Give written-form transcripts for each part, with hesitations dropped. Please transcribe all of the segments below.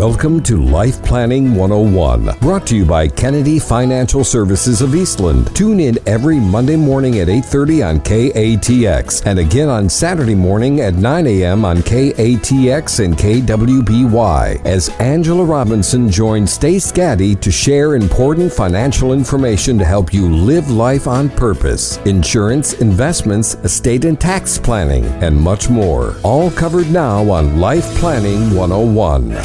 Welcome to Life Planning 101, brought to you by Kennedy Financial Services of Eastland. Tune in every Monday morning at 8:30 on KATX and again on Saturday morning at 9 a.m. on KATX and KWBY as Angela Robinson joins Stace Gaddy to share important financial information to help you live life on purpose, insurance, investments, estate and tax planning, and much more. All covered now on Life Planning 101.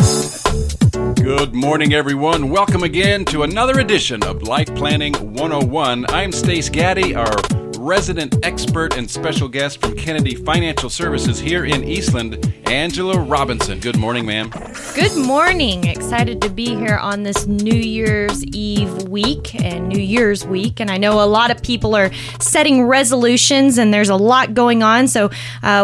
Good morning, everyone. Welcome again to another edition of Life Planning 101. I'm Stace Gaddy, our resident expert and special guest from Kennedy Financial Services here in Eastland, Angela Robinson. Good morning, ma'am. Good morning. Excited to be here on this New Year's Eve week and New Year's week. And I know a lot of people are setting resolutions and there's a lot going on. So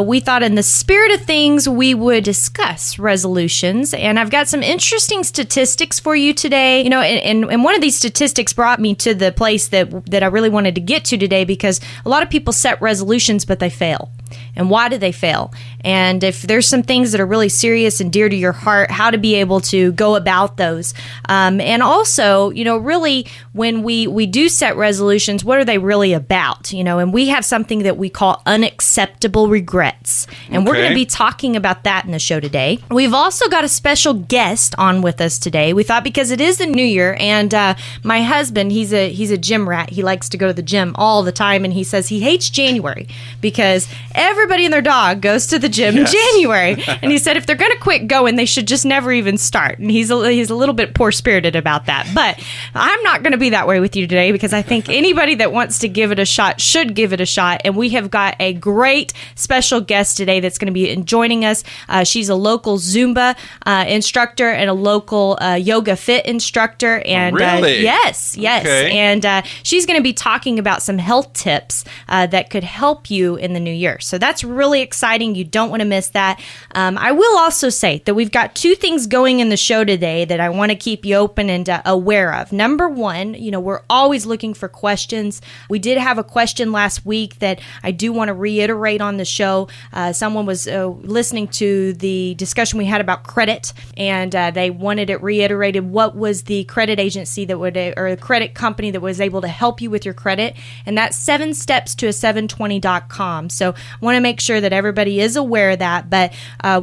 we thought in the spirit of things, we would discuss resolutions. And I've got some interesting statistics for you today. You know, and one of these statistics brought me to the place that I really wanted to get to today, because a lot of people set resolutions, but they fail. And why do they fail? And if there's some things that are really serious and dear to your heart, how to be able to go about those. And also, you know, really when we do set resolutions, what are they really about? You know, and we have something that we call unacceptable regrets. And we're going to be talking about that in the show today. We've also got a special guest on with us today. We thought because it is the new year, and my husband, he's a gym rat. He likes to go to the gym all the time, and he says he hates January because everybody and their dog goes to the gym in January. And he said if they're going to quit going, they should just never even start. And he's a little bit poor-spirited about that. But I'm not going to be that way with you today, because I think anybody that wants to give it a shot should give it a shot. And we have got a great special guest today that's going to be joining us. She's a local Zumba instructor and a local yoga fit instructor. And really? Yes. Okay. And she's going to be talking about some health tips that could help you in the new year. So that's really exciting. You don't want to miss that. I will also say that we've got two things going in the show today that I want to keep you open and aware of. Number one, you know, we're always looking for questions. We did have a question last week that I do want to reiterate on the show. Someone was listening to the discussion we had about credit, and they wanted it reiterated. What was the credit agency that would, or the credit company that was able to help you with your credit? And that's 7steps-to-a720.com. So I want to make sure that everybody is aware of that, but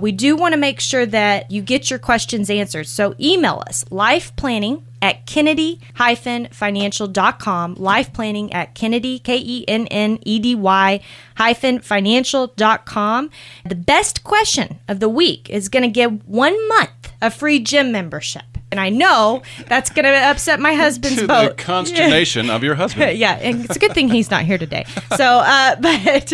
we do want to make sure that you get your questions answered. So email us, lifeplanning@kennedy-financial.com, lifeplanning@kennedy, KENNEDY-financial.com. The best question of the week is going to get 1 month of free gym membership. And I know that's going to upset my husband's to boat. the consternation of your husband. Yeah, and it's a good thing he's not here today. So, but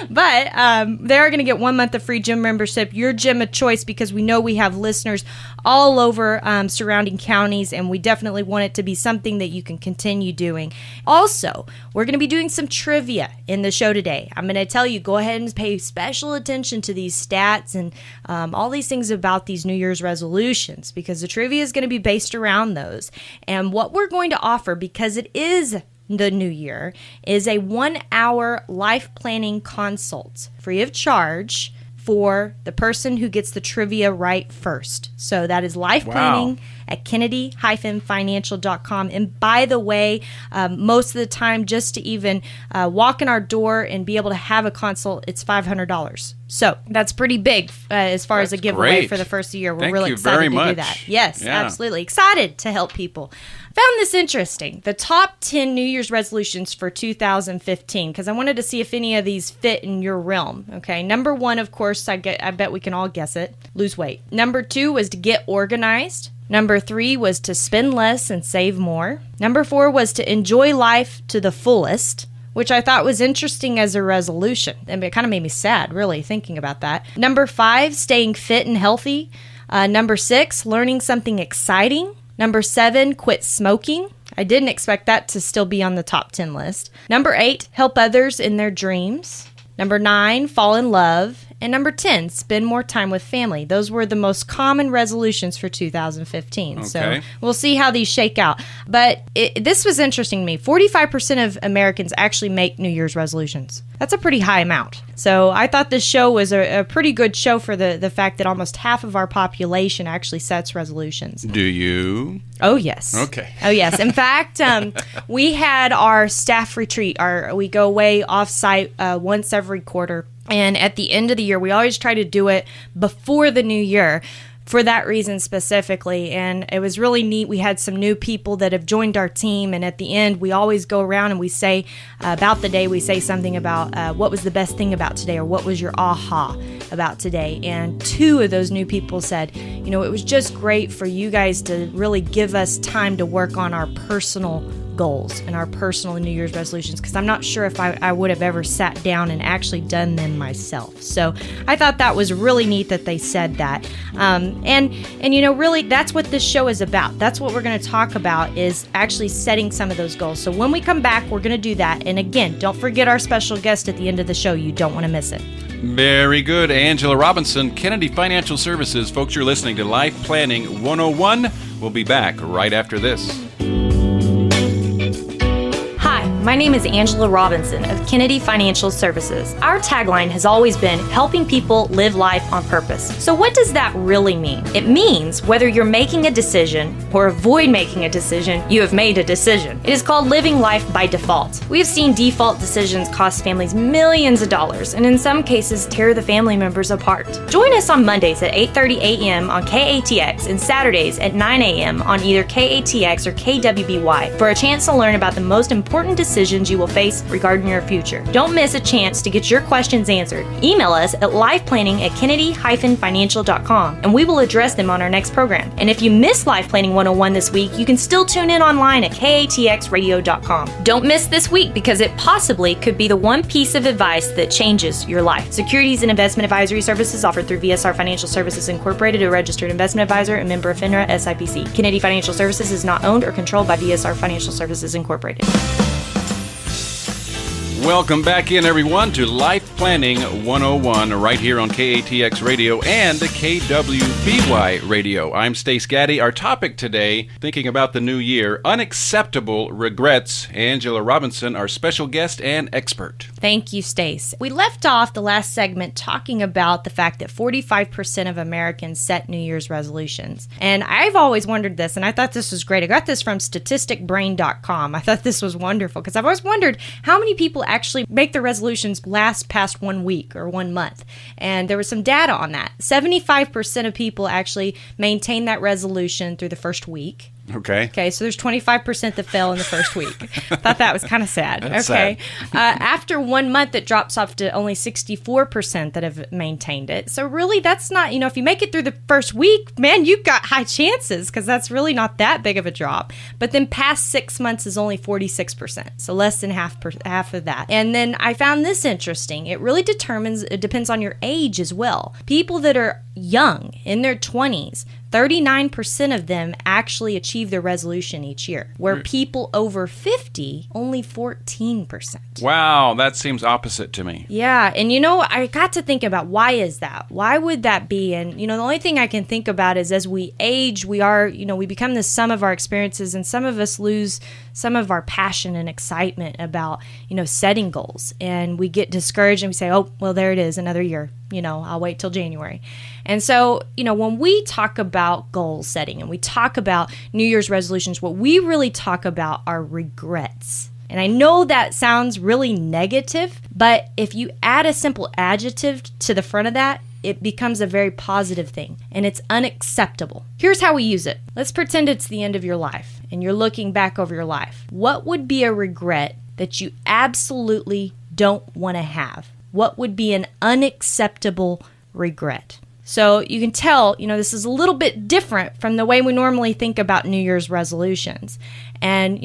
they're going to get 1 month of free gym membership, your gym of choice, because we know we have listeners all over surrounding counties, and we definitely want it to be something that you can continue doing. Also, we're going to be doing some trivia in the show today. I'm going to tell you, go ahead and pay special attention to these stats and all these things about these New Year's resolutions, because the trivia is going to be based around those. And what we're going to offer, because it is the new year, is a 1-hour life planning consult free of charge for the person who gets the trivia right first. So that is life planning at Kennedy-financial.com. And by the way, most of the time, just to even walk in our door and be able to have a consult, it's $500. So that's pretty big as far as a giveaway for the first year. We're really excited to do that. Yes, absolutely. Excited to help people. Found this interesting. The top 10 New Year's resolutions for 2015, because I wanted to see if any of these fit in your realm. Okay, number one, of course, I bet we can all guess it, lose weight. Number 2 was to get organized. Number 3 was to spend less and save more. Number 4 was to enjoy life to the fullest, which I thought was interesting as a resolution. And it kind of made me sad, really, thinking about that. Number 5, staying fit and healthy. Number 6, learning something exciting. Number 7, quit smoking. I didn't expect that to still be on the top 10 list. Number 8, help others in their dreams. Number 9, fall in love. And number 10, spend more time with family. Those were the most common resolutions for 2015. Okay. So we'll see how these shake out. But this was interesting to me. 45% of Americans actually make New Year's resolutions. That's a pretty high amount. So I thought this show was a pretty good show for the fact that almost half of our population actually sets resolutions. Do you? Oh, yes. Okay. Oh, yes. In fact, we had our staff retreat. We go away off-site once every quarter. And at the end of the year, we always try to do it before the new year for that reason specifically. And it was really neat. We had some new people that have joined our team. And at the end, we always go around and we say about the day, we say something about what was the best thing about today or what was your aha about today. And 2 of those new people said, it was just great for you guys to really give us time to work on our personal goals and our personal New Year's resolutions, because I'm not sure if I would have ever sat down and actually done them myself. So I thought that was really neat that they said that. And really that's what this show is about. That's what we're going to talk about, is actually setting some of those goals. So when we come back, we're going to do that. And again, don't forget our special guest at the end of the show. You don't want to miss it. Very good. Angela Robinson, Kennedy Financial Services. Folks, you're listening to Life Planning 101. We'll be back right after this. My name is Angela Robinson of Kennedy Financial Services. Our tagline has always been helping people live life on purpose. So what does that really mean? It means whether you're making a decision or avoid making a decision, you have made a decision. It is called living life by default. We have seen default decisions cost families millions of dollars and in some cases tear the family members apart. Join us on Mondays at 8:30 a.m. on KATX and Saturdays at 9 a.m. on either KATX or KWBY for a chance to learn about the most important decisions you will face regarding your future. Don't miss a chance to get your questions answered. Email us at lifeplanning@kennedy-financial.com and we will address them on our next program. And if you missed Life Planning 101 this week, you can still tune in online at katxradio.com. Don't miss this week because it possibly could be the one piece of advice that changes your life. Securities and investment advisory services offered through VSR Financial Services Incorporated, a registered investment advisor and member of FINRA SIPC. Kennedy Financial Services is not owned or controlled by VSR Financial Services Incorporated. Welcome back in, everyone, to Life Planning 101 right here on KATX Radio and KWBY Radio. I'm Stace Gaddy. Our topic today, thinking about the new year, unacceptable regrets. Angela Robinson, our special guest and expert. Thank you, Stace. We left off the last segment talking about the fact that 45% of Americans set New Year's resolutions. And I've always wondered this, and I thought this was great. I got this from statisticbrain.com. I thought this was wonderful because I've always wondered how many people actually make their resolutions last past 1 week or 1 month. And there was some data on that. 75% of people actually maintain that resolution through the first week. Okay, so there's 25% that fell in the first week. Thought that was kind of sad. That's okay. sad. After 1 month, it drops off to only 64% that have maintained it. So really, that's not, if you make it through the first week, man, you've got high chances because that's really not that big of a drop. But then past 6 months is only 46%, so less than half of that. And then I found this interesting. It really depends on your age as well. People that are young, in their 20s, 39% of them actually achieve their resolution each year, where people over 50, only 14%. Wow, that seems opposite to me. Yeah, and I got to think about why is that? Why would that be? And, the only thing I can think about is as we age, we are, we become the sum of our experiences, and some of us lose some of our passion and excitement about, setting goals. And we get discouraged and we say, oh, well, there it is, another year. I'll wait till January. And so, when we talk about goal setting and we talk about New Year's resolutions, what we really talk about are regrets. And I know that sounds really negative, but if you add a simple adjective to the front of that, it becomes a very positive thing, and it's unacceptable. Here's how we use it. Let's pretend it's the end of your life, and you're looking back over your life. What would be a regret that you absolutely don't want to have? What would be an unacceptable regret? So you can tell, this is a little bit different from the way we normally think about New Year's resolutions. And,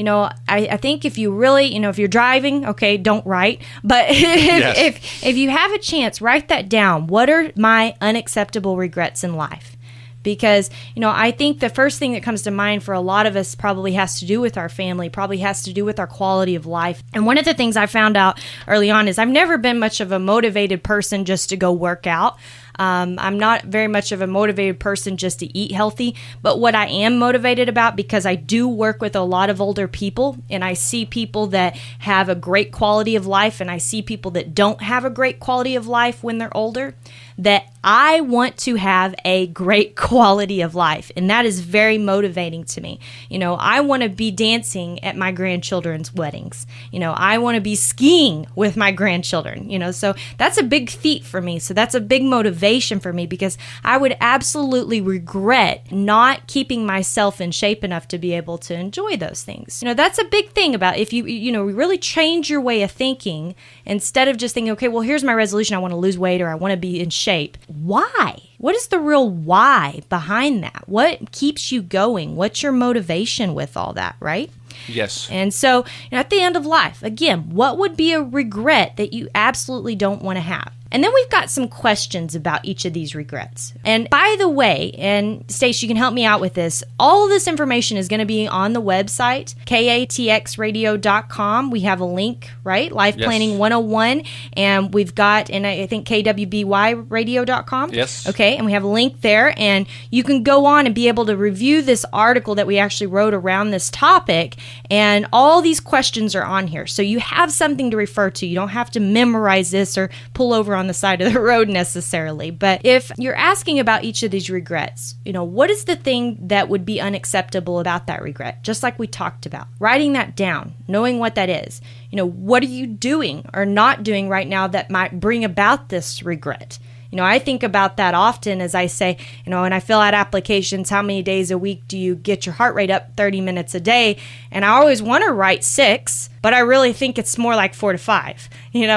I think if you really, if you're driving, okay, don't write. But if you have a chance, write that down. What are my unacceptable regrets in life? Because, I think the first thing that comes to mind for a lot of us probably has to do with our family, probably has to do with our quality of life. And one of the things I found out early on is I've never been much of a motivated person just to go work out. I'm not very much of a motivated person just to eat healthy, but what I am motivated about, because I do work with a lot of older people and I see people that have a great quality of life and I see people that don't have a great quality of life when they're older, that I want to have a great quality of life. And that is very motivating to me. I want to be dancing at my grandchildren's weddings. I want to be skiing with my grandchildren, so that's a big feat for me. So that's a big motivation for me, because I would absolutely regret not keeping myself in shape enough to be able to enjoy those things. That's a big thing about if you really change your way of thinking, instead of just thinking, okay, well, here's my resolution. I want to lose weight or I want to be in shape. Why? What is the real why behind that? What keeps you going? What's your motivation with all that, right? Yes. And so, at the end of life, again, what would be a regret that you absolutely don't want to have? And then we've got some questions about each of these regrets. And by the way, and Stace, you can help me out with this, all of this information is going to be on the website, katxradio.com. We have a link, right? Life Planning 101. And we've got, and I think kwbyradio.com. Yes. Okay, and we have a link there. And you can go on and be able to review this article that we actually wrote around this topic. And all these questions are on here. So you have something to refer to. You don't have to memorize this or pull over on the side of the road necessarily. But if you're asking about each of these regrets, what is the thing that would be unacceptable about that regret? Just like we talked about, writing that down, knowing what that is. What are you doing or not doing right now that might bring about this regret? I think about that often as I say, when I fill out applications, how many days a week do you get your heart rate up 30 minutes a day? And I always want to write 6, but I really think it's more like 4 to 5,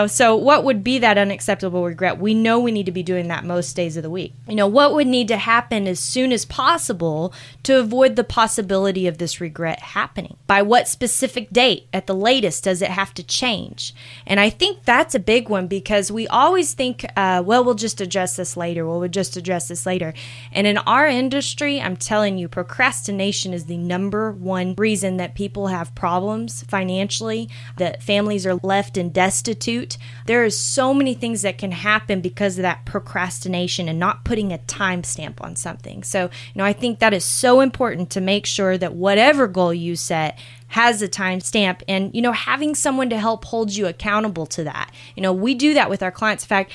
So what would be that unacceptable regret? We know we need to be doing that most days of the week. What would need to happen as soon as possible to avoid the possibility of this regret happening? By what specific date at the latest does it have to change? And I think that's a big one, because we always think, we'll just address this later. We'll just address this later. And in our industry, I'm telling you, procrastination is the number one reason that people have problems financially, that families are left in destitute. There is so many things that can happen because of that procrastination and not putting a timestamp on something. So, I think that is so important to make sure that whatever goal you set has a timestamp, and having someone to help hold you accountable to that. We do that with our clients. In fact,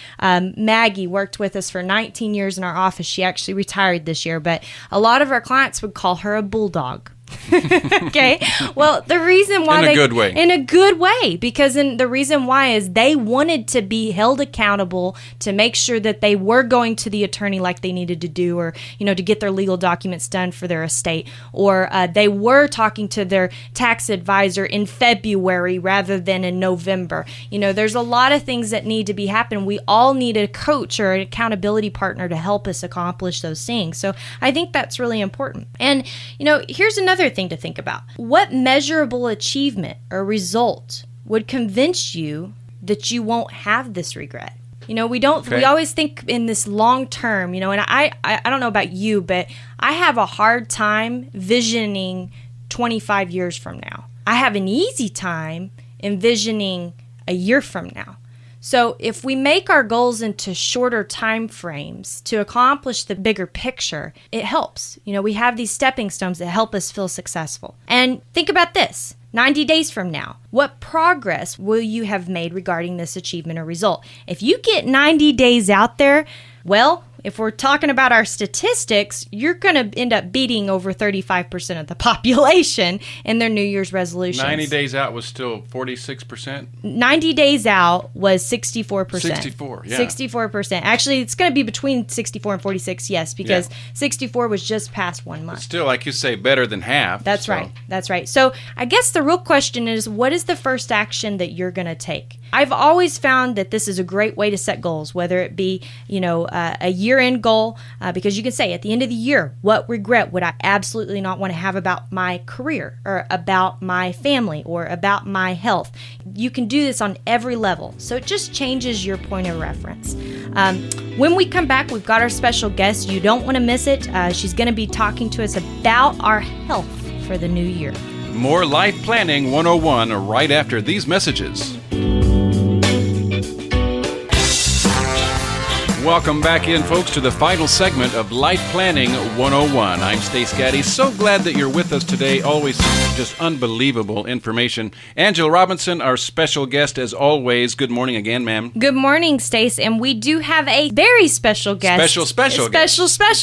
Maggie worked with us for 19 years in our office. She actually retired this year, but a lot of our clients would call her a bulldog. Okay. Well, the reason why in a good way, because the reason why is they wanted to be held accountable to make sure that they were going to the attorney like they needed to do, or, to get their legal documents done for their estate, or they were talking to their tax advisor in February rather than in November. There's a lot of things that need to be happening. We all need a coach or an accountability partner to help us accomplish those things. So I think that's really important. And, here's another thing to think about. What measurable achievement or result would convince you that you won't have this regret? We always think in this long term, and I don't know about you, but I have a hard time visioning 25 years from now. I have an easy time envisioning a year from now. So if we make our goals into shorter time frames to accomplish the bigger picture, it helps. We have these stepping stones that help us feel successful. And think about this. 90 days from now, what progress will you have made regarding this achievement or result? If you get 90 days out there, well, if we're talking about our statistics, you're going to end up beating over 35% of the population in their New Year's resolutions. 90 days out was still 46%? 90 days out was 64%. 64, yeah. 64%. Actually, it's going to be between 64 and 46, yes, because 64 was just past 1 month. But still, like you say, better than half. That's right. That's right. So I guess the real question is, what is the first action that you're going to take? I've always found that this is a great way to set goals, whether it be, a year-end goal, because you can say at the end of the year, what regret would I absolutely not want to have about my career or about my family or about my health? You can do this on every level. So it just changes your point of reference. When we come back, we've got our special guest. You don't want to miss it. She's going to be talking to us about our health for the new year. More Life Planning 101 right after these messages. Welcome back in, folks, to the final segment of Life Planning 101. I'm Stace Gaddy. So glad that you're with us today. Always just unbelievable information. Angela Robinson, our special guest, as always. Good morning again, ma'am. Good morning, Stace. And we do have a very special guest. Special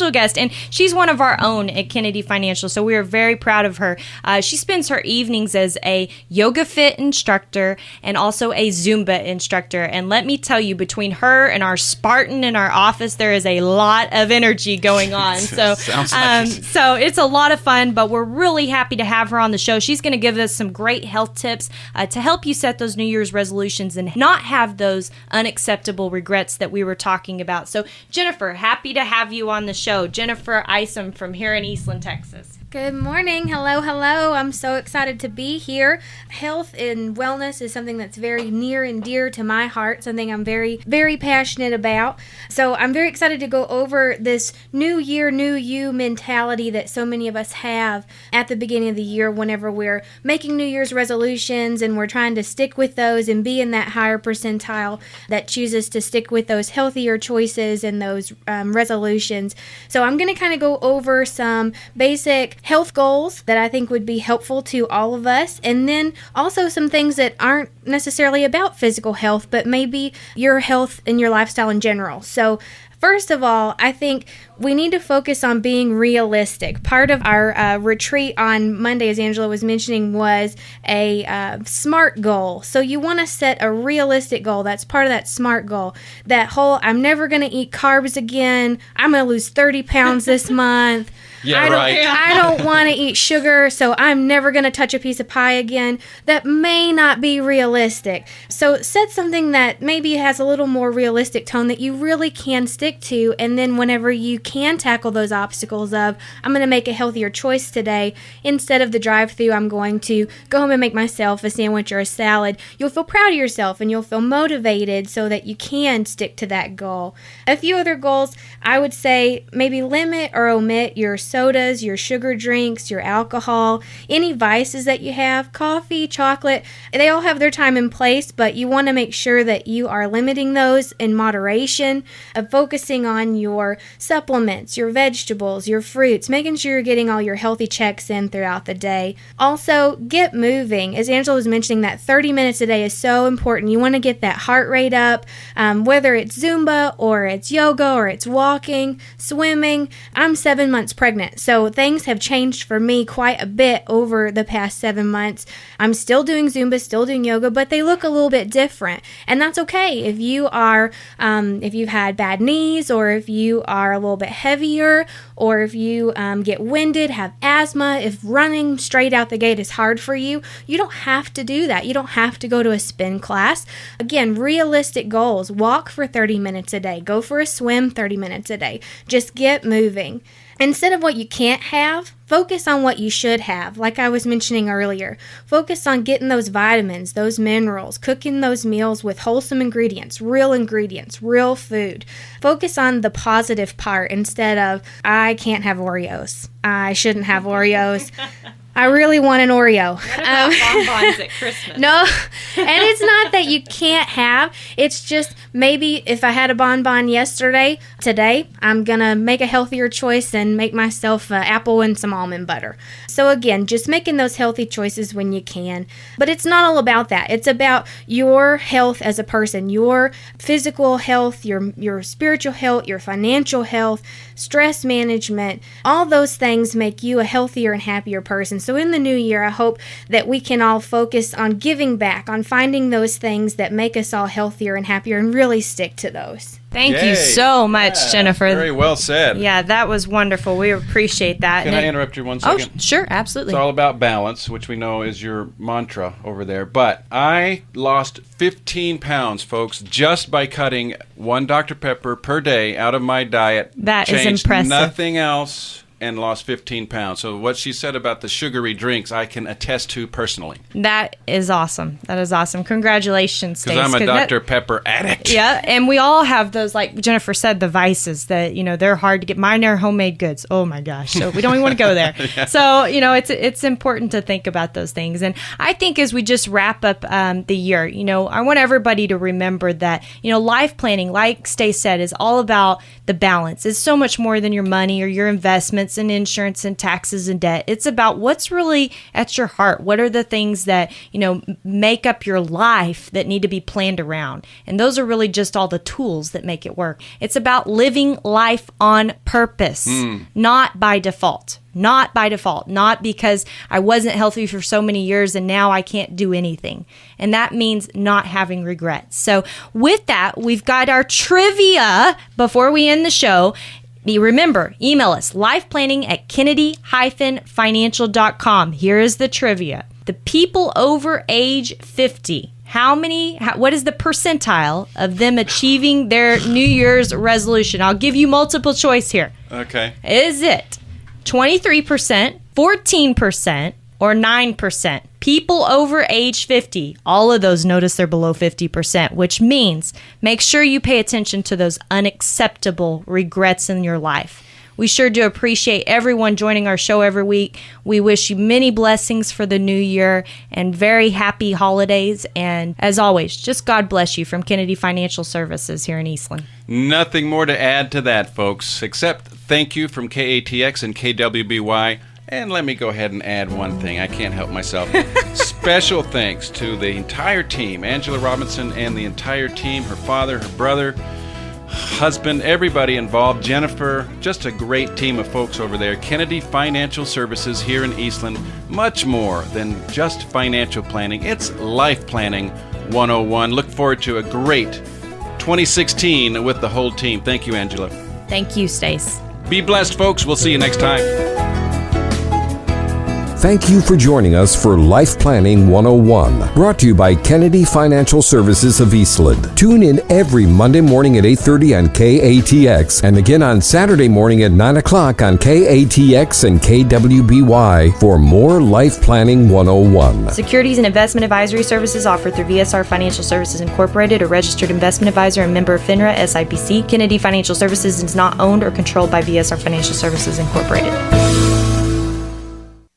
guest. And she's one of our own at Kennedy Financial, so we are very proud of her. She spends her evenings as a yoga fit instructor and also a Zumba instructor. And let me tell you, between her and our Spartan in our office, there is a lot of energy going on. So, so it's a lot of fun, but we're really happy to have her on the show. She's going to give us some great health tips to help you set those New Year's resolutions and not have those unacceptable regrets that we were talking about. So, Jennifer, happy to have you on the show. Jennifer Isom from here in Eastland, Texas. Good morning. Hello. I'm so excited to be here. Health and wellness is something that's very near and dear to my heart, something I'm very, very passionate about. So I'm very excited to go over this new year, new you mentality that so many of us have at the beginning of the year whenever we're making New Year's resolutions and we're trying to stick with those and be in that higher percentile that chooses to stick with those healthier choices and those resolutions. So I'm going to kind of go over some basic health goals that I think would be helpful to all of us, and then also some things that aren't necessarily about physical health, but maybe your health and your lifestyle in general. So first of all, I think we need to focus on being realistic. Part of our retreat on Monday, as Angela was mentioning, was a SMART goal. So you want to set a realistic goal. That's part of that SMART goal. That whole, I'm never going to eat carbs again. I'm going to lose 30 pounds this month. I don't want to eat sugar, so I'm never going to touch a piece of pie again. That may not be realistic. So set something that maybe has a little more realistic tone that you really can stick to, and then whenever you can tackle those obstacles of, I'm going to make a healthier choice today, instead of the drive-thru, I'm going to go home and make myself a sandwich or a salad. You'll feel proud of yourself and you'll feel motivated so that you can stick to that goal. A few other goals, I would say maybe limit or omit your sodas, your sugar drinks, your alcohol, any vices that you have, coffee, chocolate, they all have their time and place, but you want to make sure that you are limiting those in moderation, of focusing on your supplements, your vegetables, your fruits, making sure you're getting all your healthy checks in throughout the day. Also, get moving. As Angela was mentioning, that 30 minutes a day is so important. You want to get that heart rate up, whether it's Zumba or it's yoga or it's walking, swimming. I'm 7 months pregnant, so things have changed for me quite a bit over the past 7 months. I'm still doing Zumba, still doing yoga, but they look a little bit different, and that's okay. If you are, if you've had bad knees, or if you are a little bit heavier, or if you get winded, have asthma, if running straight out the gate is hard for you, you don't have to do that. You don't have to go to a spin class. Again, realistic goals. Walk for 30 minutes a day. Go for a swim 30 minutes a day. Just get moving. Instead of what you can't have, focus on what you should have. Like I was mentioning earlier, focus on getting those vitamins, those minerals, cooking those meals with wholesome ingredients, real food. Focus on the positive part instead of, I can't have Oreos. I shouldn't have Oreos. I really want an Oreo. What about bonbons at Christmas? No, and it's not that you can't have. It's just maybe if I had a bonbon yesterday, today, I'm going to make a healthier choice and make myself an apple and some almond butter. So again, just making those healthy choices when you can. But it's not all about that. It's about your health as a person, your physical health, your spiritual health, your financial health, stress management. All those things make you a healthier and happier person. So in the new year, I hope that we can all focus on giving back, on finding those things that make us all healthier and happier, and really stick to those. Thank Yay. you so much, Jennifer. Very well said. Yeah, that was wonderful. We appreciate that. Can I interrupt you 1 second? Oh, sure, absolutely. It's all about balance, which we know is your mantra over there. But I lost 15 pounds, folks, just by cutting 1 Dr. Pepper per day out of my diet. That is Changed impressive. Nothing else, and lost 15 pounds. So what she said about the sugary drinks, I can attest to personally. That is awesome. That is awesome. Congratulations, Stace. Because I'm a Dr. Pepper addict. Yeah, and we all have those, like Jennifer said, the vices that, they're hard to get. Mine are homemade goods. Oh my gosh. So we don't even want to go there. Yeah. So, it's important to think about those things. And I think as we just wrap up the year, I want everybody to remember that, life planning, like Stace said, is all about the balance. It's so much more than your money or your investments and insurance and taxes and debt. It's about what's really at your heart. What are the things that, make up your life that need to be planned around? And those are really just all the tools that make it work. It's about living life on purpose, not by default. Not by default, not because I wasn't healthy for so many years and now I can't do anything. And that means not having regrets. So with that, we've got our trivia before we end the show. Remember, email us, lifeplanning@kennedy-financial.com. Here is the trivia. The people over age 50, what is the percentile of them achieving their New Year's resolution? I'll give you multiple choice here. Okay. Is it 23%, 14%, or 9%? People over age 50, all of those, notice they're below 50%, which means make sure you pay attention to those unacceptable regrets in your life. We sure do appreciate everyone joining our show every week. We wish you many blessings for the new year and very happy holidays. And as always, just God bless you from Kennedy Financial Services here in Eastland. Nothing more to add to that, folks, except thank you from KATX and KWBY. And let me go ahead and add one thing. I can't help myself. Special thanks to the entire team, Angela Robinson and the entire team, her father, her brother, husband, everybody involved, Jennifer, just a great team of folks over there. Kennedy Financial Services here in Eastland, much more than just financial planning. It's life planning 101. Look forward to a great 2016 with the whole team. Thank you, Angela. Thank you, Stace. Be blessed, folks. We'll see you next time. Thank you for joining us for Life Planning 101, brought to you by Kennedy Financial Services of Eastland. Tune in every Monday morning at 8:30 on KATX and again on Saturday morning at 9 o'clock on KATX and KWBY for more Life Planning 101. Securities and investment advisory services offered through VSR Financial Services Incorporated, a registered investment advisor and member of FINRA SIPC. Kennedy Financial Services is not owned or controlled by VSR Financial Services Incorporated.